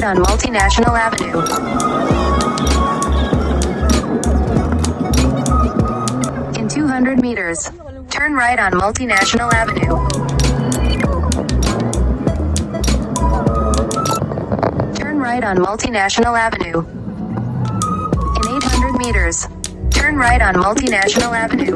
right on Multinational Avenue. In 200 meters, turn right on Multinational Avenue. Turn right on Multinational Avenue. In 800 meters, turn right on Multinational Avenue.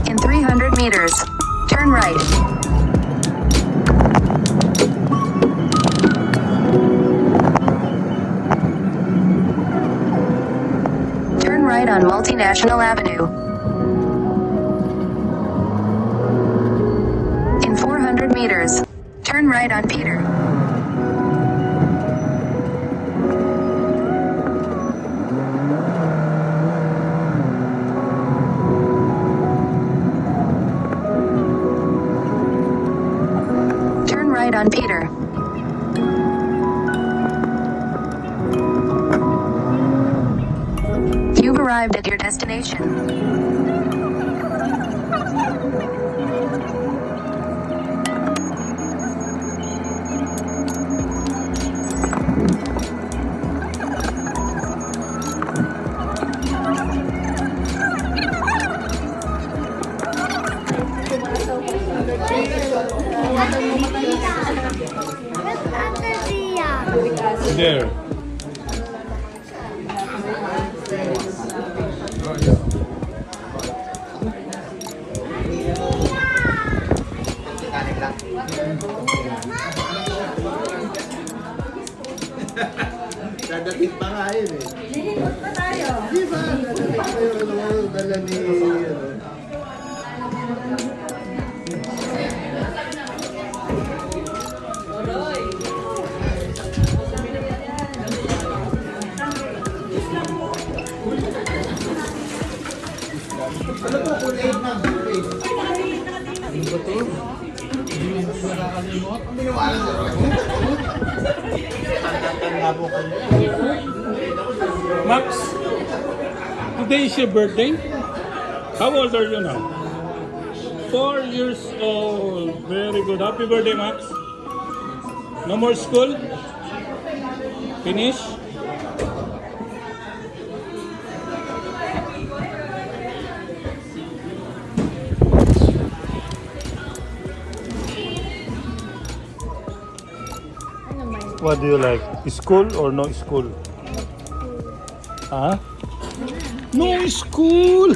In 300 meters, turn right. Turn right on Multinational Avenue. In 400 meters, turn right on Peter. Turn right on Peter. You've arrived at your destination. There. Dadating pa nga yun eh. Lilipot pa tayo. Di ba? Dadating pa yun. Dala ni... Ano to? Full 8 na. Full 8. Ano ba to? Hindi mo nakakalimot? Ang biniwala na rin. Tanda po ko. Max, today is your birthday? How old are you now? 4 years old. Very good. Happy birthday, Max. No more school? Finish? What do you like? School or no school? Huh? No school!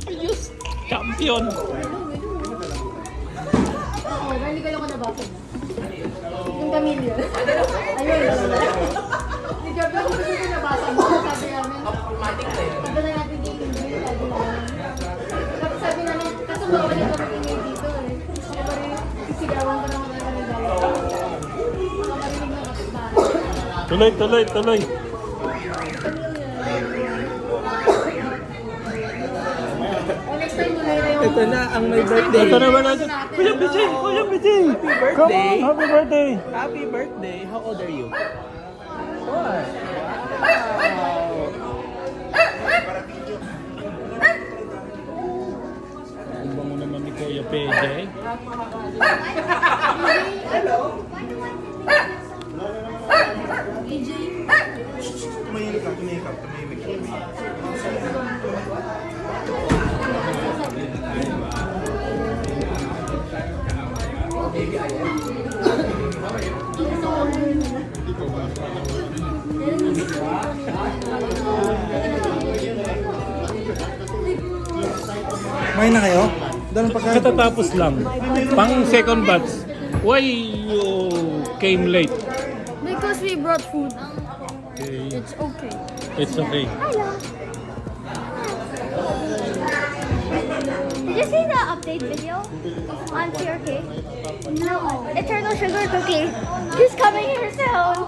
Yes, champion! Oo, hindi ko lang ko nabasa. Yung Camille. Ayun. Hindi ko lang gusto ko nabasa mo. Sabi namin. Sabi na natin yung English. Sabi namin. Tapos sabi namin, kaso bawal yung kami ingay dito eh. Kaya pa rin sisigawan ko naman ang kami dalawa. Mga marinig na kapitbahay. Tuloy, tuloy, tuloy! Next time mo na yung... Ito na ang may birthday. Ito naman natin. Kuya Bijay! Kuya Bijay! Come on! Happy birthday! Happy birthday. How old are you? 4. Ang bango naman ni Kuya PJ. Tumahimik ka, tumahimik ka, tumahimik ka. Kumain na kayo? Dalang pagkain. Katatapos lang. Pang second batch. Why you came late? Because we brought food. Okay. It's okay. It's okay. Did you see the update video on TRK? No. Eternal Sugar Cookie. She's coming here soon.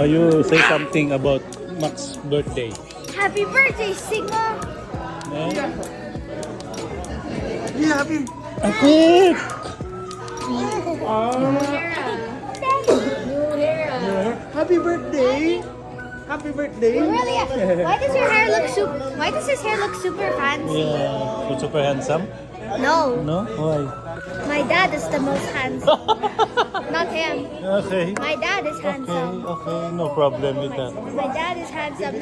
You say something about Max's birthday. Happy birthday, Sigma. Yeah, happy. A cake! Happy birthday. Happy birthday. Really? Why does your hair look Why does his hair look super fancy? Yeah. He's super handsome? No, No? Why? my dad is the most handsome. Not him. Okay. My dad is handsome. Okay, no problem with that. My dad is handsome.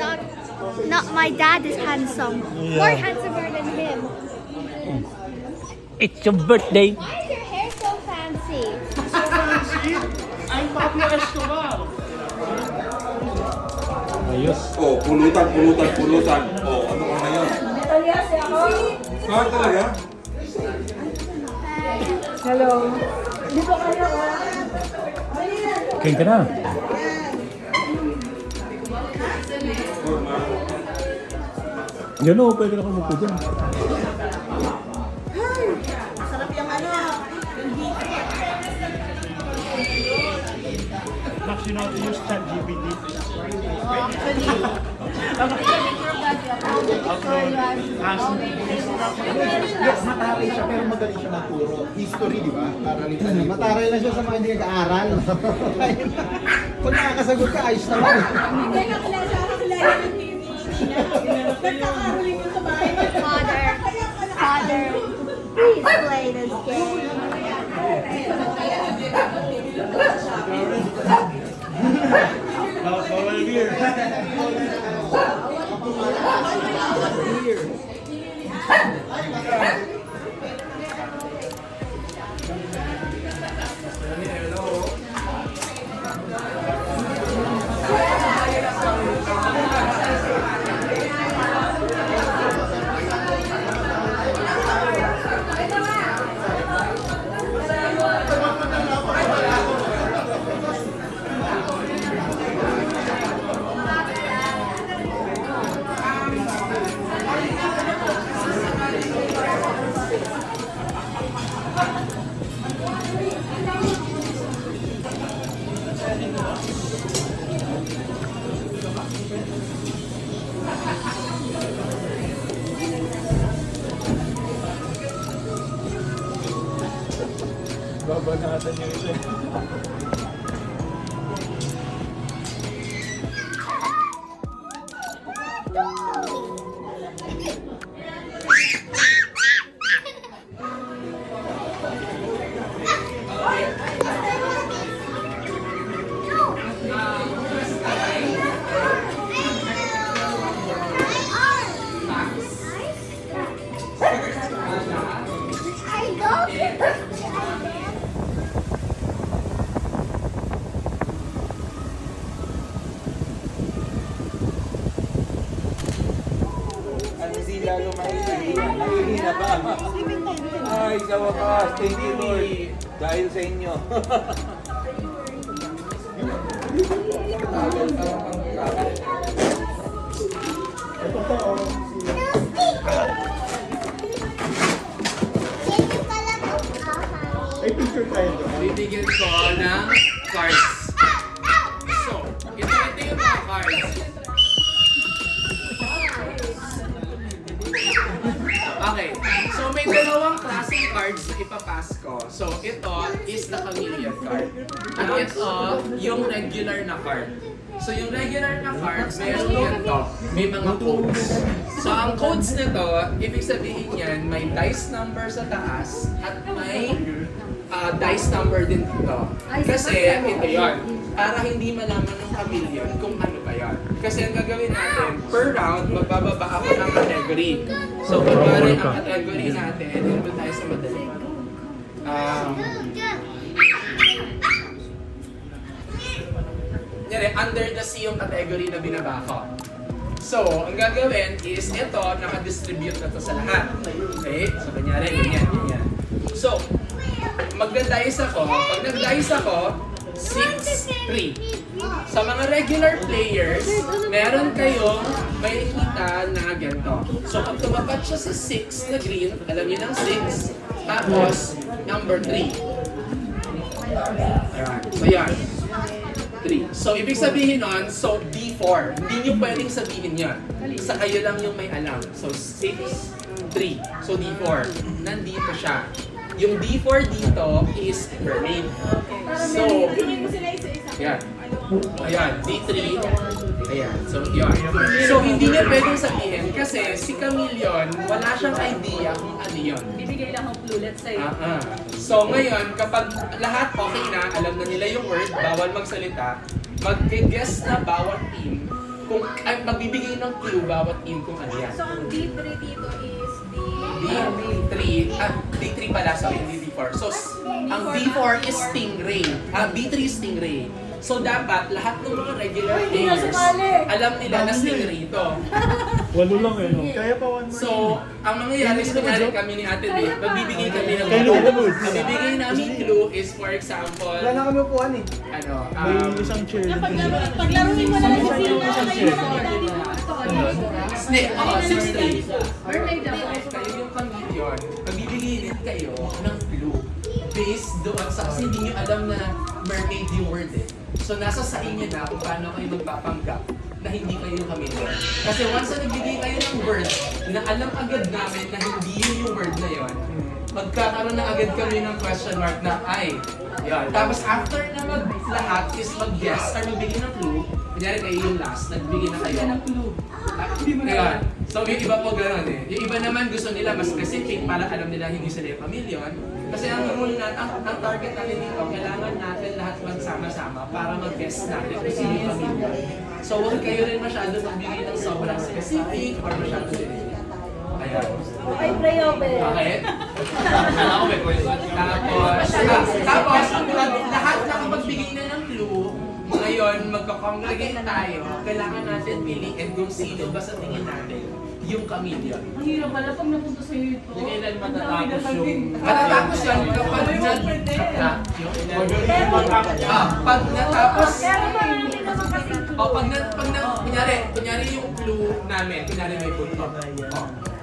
Not my dad is handsome. Yeah. More handsomer than him. It's your birthday. Why is your hair so fancy? I'm Pablo Escobar. Ayos. Oh, pulutan. Oh, ano ka na yun? Saan talaga? Kain ka na. Yan o, pwede na kang mupo dyan. Max, you know how to use ChatGPT? Yes, mataray siya pero magaling siya magturo. History, di ba? Karalitan. Mataray lang siya sa mga hindi nag-aaral. Pag nakakasagot ka, ayos naman. Father, please play this game. Bawal beer. Babanatan yung isa. Hindi lalo mahihina pa. Ay, sa wakas. Thank you, Lord. Dahil sa inyo. Ay, picture tayo doon. Bibigyan ko ng cards. So, ito yung mga cards. Okay, so may dalawang klaseng cards na ipapass ko. So, ito is the chameleon card. At ito, yung regular na card. So, yung regular na cards, meron ganito. May mga codes. So, ang codes nito, ibig sabihin yan, may dice number sa taas at may dice number din dito. Kasi ito yon, para hindi malaman ng chameleon kung ano ba yan. Kasi ang gagawin natin, per round, magbababa ako ng category. So, kunwari ang category natin, yun ba tayo sa madali? Under the sea yung category na binaba ko. So, ang gagawin is ito, naka-distribute na to sa lahat. Okay? So, kanyari, ganyan. So, magda-dice ako. Pag nag-dice ako, 6-3. Sa mga regular players, meron kayong may kita na ganito. So, pag tumapat siya sa 6 na green, alam niyo ng 6, tapos number 3. Alright. So, yan. 3. So, ibig sabihin nun, so D4. Hindi nyo pwedeng sabihin yun. Sa kayo lang yung may alam. So, 6, 3. So, D4. Nandito siya. Yung D4 dito is Berlin. So, yan. Ayan, D3. Ayan, so yun. So, hindi niya pwedeng sabihin kasi si Camillion, wala siyang idea kung ano yun. Bibigay lang ng clue, let's say. So ngayon, kapag lahat okay na, alam na nila yung word, bawal magsalita, mag-guess na bawat team kung ay magbibigay ng clue bawat team kung ano yan. So, ang D3 dito is D3 pala, sorry, hindi D4. So, ang D4 is Stingray. B3 is Stingray. So, dapat lahat ng mga regular players, alam nila na Stingray ito. Walo lang eh, no? So, ang mangyayari sa kunyari kami ni Ate Beth, magbibigay kami ng Kay clue. Lubos. Ang bibigay namin clue is, for example, Wala na kami upuan eh. ano, May isang chair. Paglaruin mo na lang kasi yung Snake, 6-3. Kayo yung Camillion, magbibigay din kayo ng clue based doon sa kasi hindi nyo alam na mermaid yung word eh. So nasa sa inyo na kung paano kayo magpapanggap na hindi kayo yung Camillion. Kasi once na nagbigay kayo ng word na alam agad namin na hindi yun yung word na yon, magkakaroon na agad kami ng question mark na ay, yun. Tapos after na lahat is mag-guess or magbigay ng clue, kunyari kayo yung last, nagbigay na kayo ng clue. Ayan. So yung iba po gano'n eh. Yung iba naman gusto nila mas specific para alam nila hindi sila yung Camillion. Kasi ang rule na, ang target natin dito, kailangan natin lahat magsama-sama para mag-guess natin kung sino yung Camillion. So huwag kayo rin masyado magbigay ng sobrang specific or masyado din. Ayan. Okay, pray open. Okay? Alam ko may question. Tapos, pag lahat nakapagbigay na ng clue, ngayon magkakongregate tayo, kailangan natin piliin kung sino ba sa tingin natin yung Camillion. Ang hirap pala pag napunta sa'yo ito. Kailan matatapos yung... Matatapos yan kapag pag natapos, Pero marami naman kasi kunyari yung clue namin, kunyari may buntot.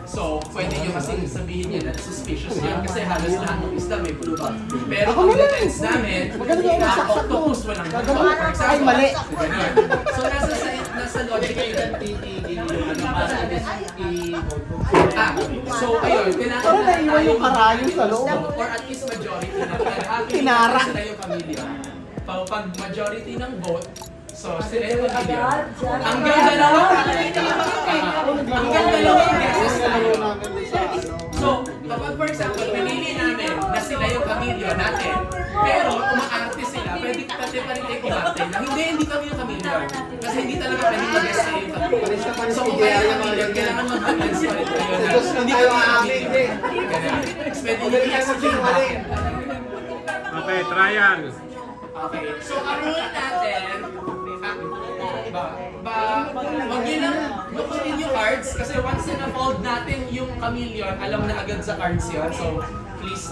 So, pwede nyo kasing sabihin yun na suspicious yan kasi halos lahat ng isda may buntot. Pero ang defense namin, octopus walang buntot. For example, Ay, mali. ganun. So, nasa logic yun. So, ayun, kailangan Parang naiwan yung karayom sa loob. or at least majority na Kinara. sila yung Camillion. Pag majority ng vote, so sila yung Camillion. Hanggang dalawang guesses tayo. So, kapag for example, pinili namin na sila yung Camillion natin, pero umaarte sila, pwede pa rin tayo kumarte na hindi kami yung Camillion. Kasi hindi talaga pwede mag-guess sila yung Camillion. So, kung kayo yung Camillion, kailangan mag-balance pa rin tayo na hindi kami yung Camillion. Ganun. Pwede nyo i-execute natin. Okay, trial. Okay, so ang rule natin, wag nyo lang lukutin yung cards kasi once na na-fold natin yung Camillion, alam na agad sa cards yun. So, please,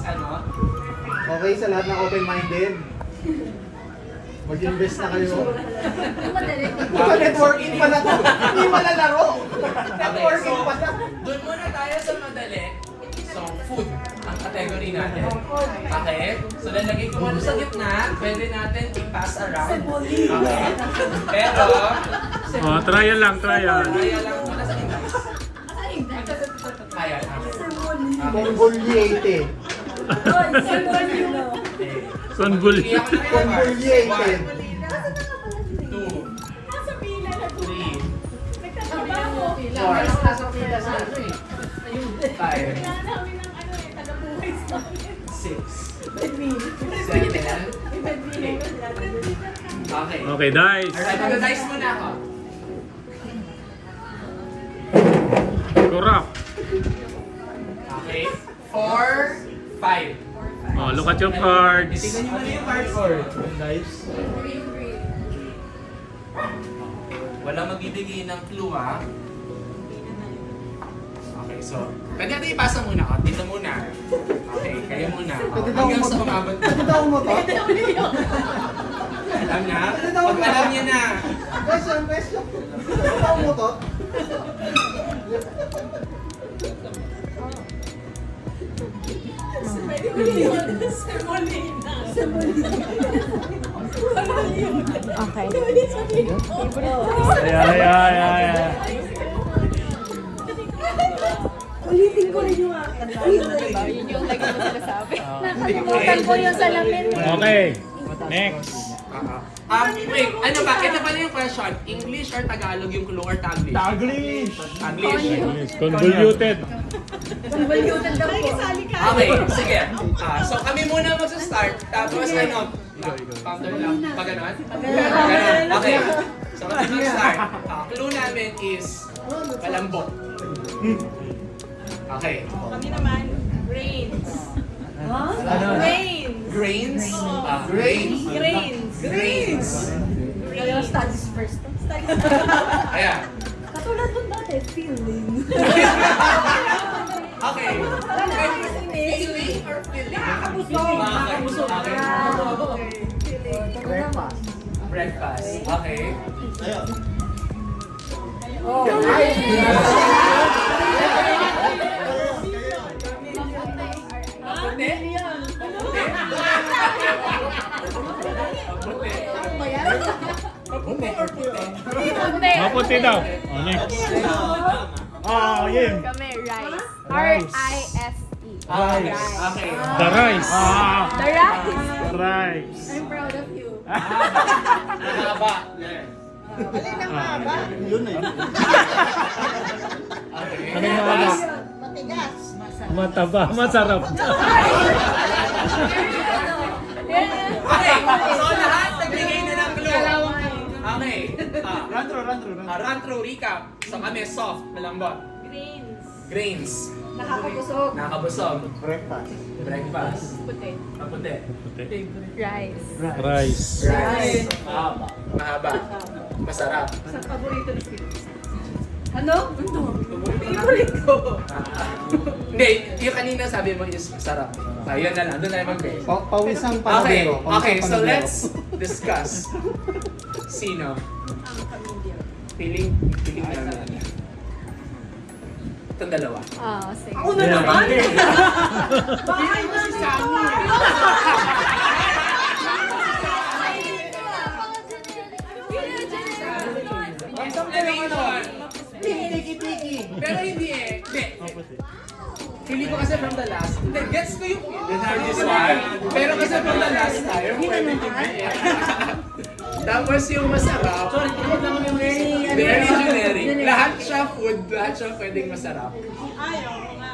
Okay sa lahat ng open-minded. Mag-invest na kayo. Ito, networking pala to. Hindi malalaro. Networking pala. Doon muna tayo sa madali. So, food ang category natin. Okay? So, lalagay ko muna sa gitna. Pwede natin i-pass around. Okay? Pero, Oh, trial lang, trial. kaya lang muna sa gitna. Ayan, okay. Convoluate. Convol. Sige, ako na rin ang cards. Convoluted. 1, 2, 3, Nagtatrabaho. 4, 5, 6, 7, 8. Okay. Okay, dice. Alright, mag-dice muna ako. Corrupt. Okay. 4, 5. Oh, look at your cards. Tingnan nyo muna yung cards. Nice. Walang magbibigay ng clue, ha? Okay, so, pwede natin ipasa muna ako. Dito muna. Okay, kayo muna. Pwede daw Hanggang sa mo- umabot. Pwede daw mo to? Alam na? Pag alam niya na. Question. Pwede daw mo to? Okay. Yeah. Ulitin ko rin yung akin. Yun yung lagi mo sinasabi. Nakalimutan ko yung salamin. Okay. Next. Wait, ano ba? Ito pala yung question. English or Tagalog yung clue or Taglish? Taglish. Taglish. Convoluted. Convoluted daw po. Okay, sige. So kami muna magsa-start. Tapos ano? Counter lang. Pag ganon? Ganon. Okay. So kami mag-start. Clue namin is malambot. Okay. Kami naman, brains. Brains. Grains? Grains? Grains. Grains. Grains. Studies first. Studies. Ayan. Katulad dun dati, feeling. Okay. Feeling or feeling? Nakakabusog. Okay. Breakfast. Breakfast. Okay. Maputi or puti? Maputi daw. Oh, next. Yun. Kami, rice. R-I-S-E. Okay. The rice. The rice. Rice. I'm proud of you. Mahaba. Ano yung mga mataba, masarap. Okay. So lahat nagbigay na ng clue. Okay. Run through recap. So kami soft, malambot. Grains. Grains. Nakakabusog. Nakabusog. Breakfast. Breakfast. Puti. Maputi. Rice. Rice. Rice. Mahaba. Masarap. Sa paborito ni Chris. Ano? Favorite ko. Hindi, yung kanina sabi mo is masarap. So yun na lang, doon na lang mag-base. Pawisang Okay, panadero. okay, so let's discuss. Sino? Feeling namin. Itong dalawa. Sige. Ako na naman! Bakit na si Sammy? Explanation! Pero hindi eh. Hindi. Feeling ko kasi from the last. Hindi, gets ko yung this one. Pero kasi from the last time, pwede hindi eh. Tapos yung masarap, very generic. Lahat siya food, lahat siya pwedeng masarap.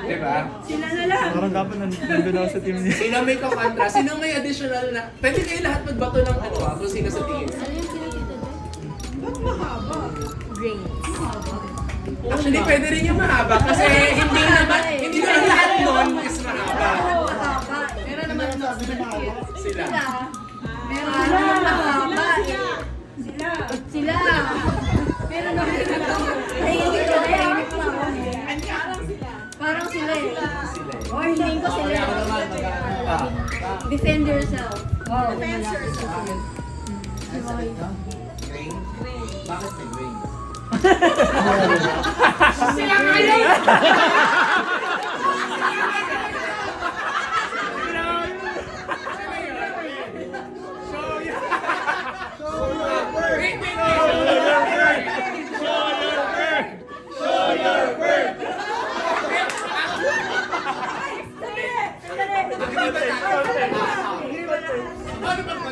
Diba? Sila na lang. Parang dapat nandun ako sa team niya. Sino may kakontra? Sino may additional na? Pwede kayo lahat magbato ng ano kung sino sa tingin. Ba't mahaba? Grains. Actually, pwede rin yung mahaba kasi hindi naman lahat nun is mahaba. Mahaba. Meron naman mas maliit. Sila. Meron naman mahaba. Sila. Meron naman tahimik ko. Tahimik lang. Parang sila eh. O, hiling ko sila. Defend yourself. Wow. Defend yourself. Bakit may grain? Sila ngayon!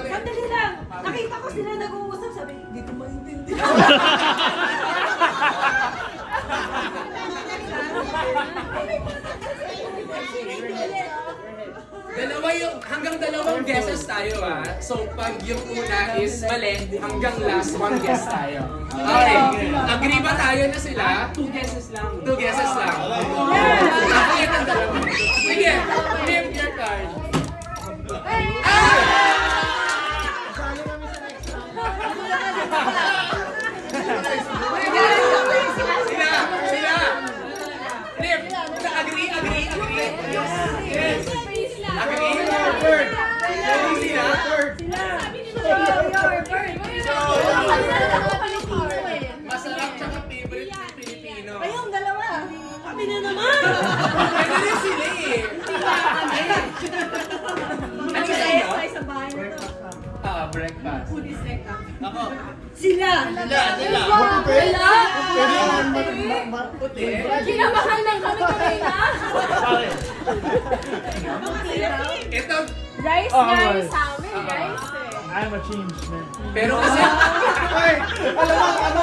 Sandali lang! Nakita ko sila nag-uusap, sabi, hindi ko maintindihan. Hanggang dalawang guesses tayo So pag yung una is mali, hanggang last one guess tayo. Okay, agree ba tayo na sila? 2 guesses lang. 2 guesses lang. Okay, ang dalawa. Sige, flip your card. Sila! Flip! Agree? Yes! Agree? Third! Sila? Masarap tsaka favorite ng Pilipino. Kayong dalawa. Kami na naman. Pwede rin sila eh. Ano sa inyo? Sa bahay na to. breakfast. Ako. Sila! Puti. Kinamahal lang kami kanina. Ito, Rice nga yung sa amin, rice eh. I'm a changed man. pero kasi... Ay, alam mo, ano?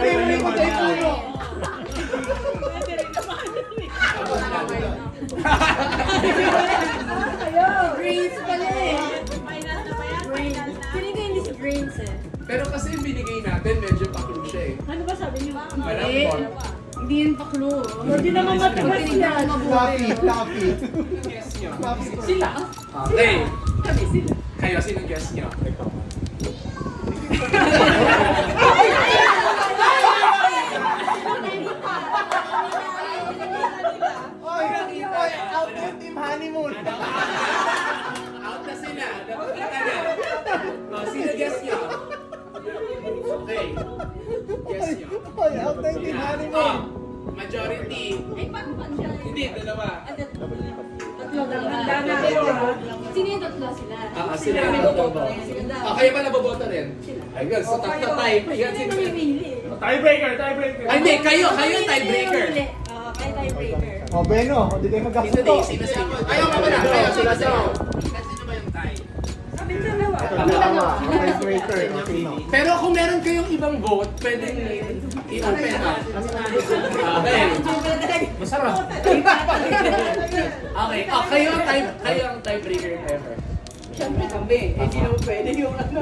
Favorite ko tayo puno. Grains pala eh. Grains. Feeling ko hindi si grains eh. Pero kasi yung binigay natin, medyo paklo siya eh. Ano ba sabi niyo? Malambot. Hindi yun paklo. Hindi naman matagas yan. Fluffy. Guess nyo. Fluffy. Sila. Okay. Kayo, sinong guess nyo? Oy, out yung team honeymoon. Out na sila. Dapat kita na. Sino guess nyo? Okay. Guess nyo. Oy, out na yung team honeymoon. Majority. Hindi, dalawa. Sino yung tatlo sila? Sila yung naboboto. Kayo ba naboboto rin? Ayun, so tatlo tayo. Ayun, sino ba? Tiebreaker! Ay, hindi. Kayo yung tiebreaker. Kayo tiebreaker. O, Beno, hindi kayo Sino magkasunto. din? Sino sa inyo? Ayaw ka pala. Kayo, sino sa inyo? Sino ba yung tie? Sabi sa dalawa. Tiebreaker. Okay, no. Pero kung meron kayong ibang vote, pwedeng i-open up. Okay. Masarap. Okay. Kayo ang tiebreaker ever. Siyempre kami. Hindi naman pwede yung ano.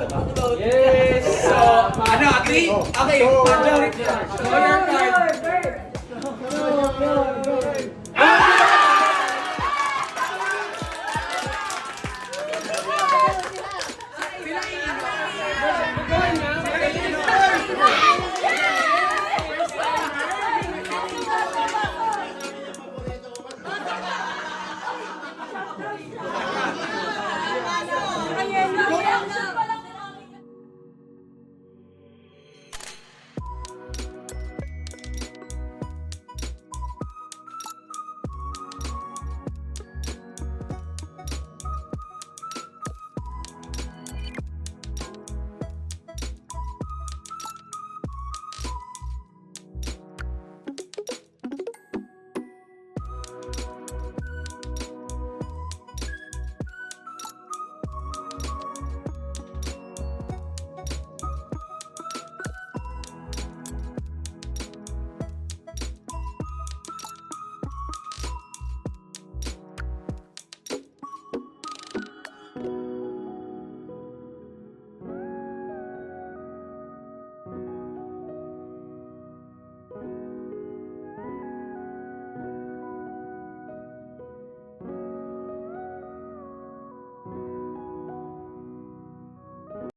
Yes! So, ano, three? Okay, majority. Show your card.